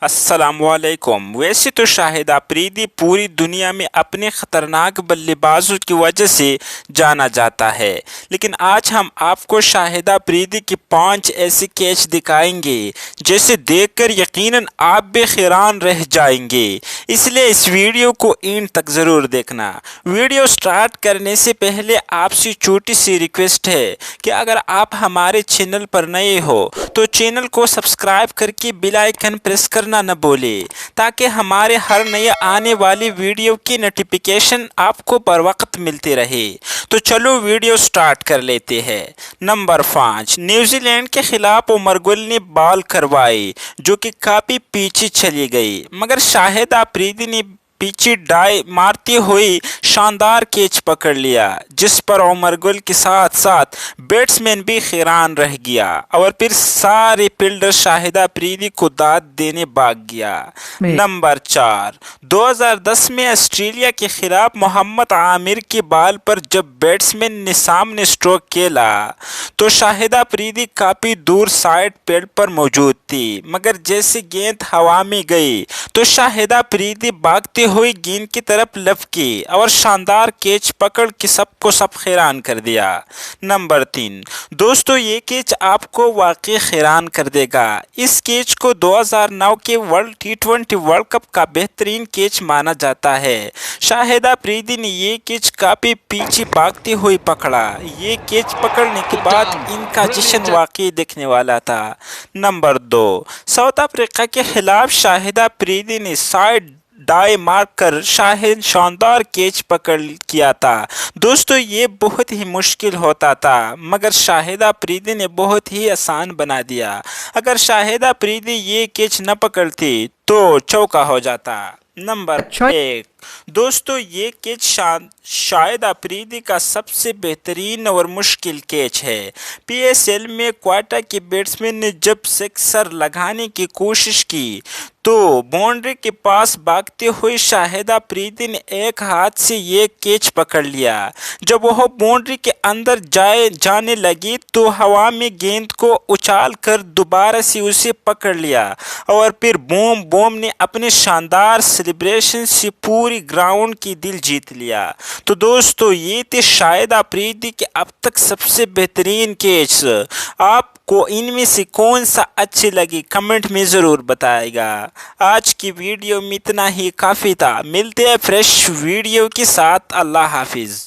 अस्सलाम वालेकुम। वैसे तो शाहिद अफरीदी पूरी दुनिया में अपने खतरनाक बल्लेबाजों की वजह से जाना जाता है, लेकिन आज हम आपको शाहिद अफरीदी की 5 ऐसे कैच दिखाएंगे जैसे देखकर यकीनन आप भी हैरान रह जाएंगे। इसलिए इस वीडियो को एंड तक ज़रूर देखना। वीडियो स्टार्ट करने से पहले आपसे छोटी सी रिक्वेस्ट है कि अगर आप हमारे चैनल पर नए हो तो चैनल को सब्सक्राइब करके बेल आइकन प्रेस करना न भूले, ताकि हमारे हर नए आने वाली वीडियो की नोटिफिकेशन आपको बर वक्त मिलती रहे। तो चलो वीडियो स्टार्ट कर लेते हैं। नंबर 5, न्यूजीलैंड के खिलाफ उमर गुल ने बॉल करवाई जो कि काफ़ी पीछे चली गई, मगर शाहिद अफरीदी ने पीछे डाई मारती हुई शानदार कैच पकड़ लिया, जिस पर उमर गुल के साथ साथ बैट्समैन भी हैरान रह गया और फिर सारे फील्डर शाहिद अफरीदी को दाद देने भाग गया। नंबर 4, 2010 में ऑस्ट्रेलिया के खिलाफ मोहम्मद आमिर की बॉल पर जब बैट्समैन ने सामने स्ट्रोक खेला तो शाहिद अफरीदी काफ़ी दूर साइड पैड पर मौजूद थी, मगर जैसे गेंद हवा में गई तो शाहिद अफरीदी भागते हुए गेंद की तरफ लपकी और शानदार कैच पकड़ के सबको सब हैरान कर दिया। नंबर 3, दोस्तों ये कैच आपको वाकई हैरान कर देगा। इस कैच को 2009 के वर्ल्ड T20 वर्ल्ड कप का बेहतरीन कैच माना जाता है। शाहिद अफरीदी ने ये कैच काफ़ी पीछे भागते हुए पकड़ा। ये कैच पकड़ने के बाद इनका जश्न वाकई देखने वाला था। नंबर 2, साउथ अफ्रीका के खिलाफ शाहिद अफरीदी ने साइड डाई मारकर शानदार कैच पकड़ किया था। दोस्तों ये बहुत ही मुश्किल होता था, मगर शाहिद अफरीदी ने बहुत ही आसान बना दिया। अगर शाहिद अफरीदी ये कैच न पकड़ती तो चौका हो जाता। नंबर 1, दोस्तों ये कैच शाहिद अफरीदी का सबसे बेहतरीन और मुश्किल कैच है। PSL में क्वाटा के बैट्समैन ने जब सिक्सर लगाने की कोशिश की तो बाउंड्री के पास भागते हुए शाहिद अफरीदी ने एक हाथ से ये कैच पकड़ लिया। जब वह बाउंड्री के अंदर जाने लगी तो हवा में गेंद को उछाल कर दोबारा से उसे पकड़ लिया और फिर बूम ने अपने शानदार सेलिब्रेशन से पूरी ग्राउंड की दिल जीत लिया। तो दोस्तों ये थे शाहिद अफरीदी के अब तक सबसे बेहतरीन कैच। आपको इनमें से कौन सा अच्छी लगी कमेंट में ज़रूर बताएगा। आज की वीडियो में इतना ही काफ़ी था। मिलते हैं फ्रेश वीडियो के साथ। अल्लाह हाफिज़।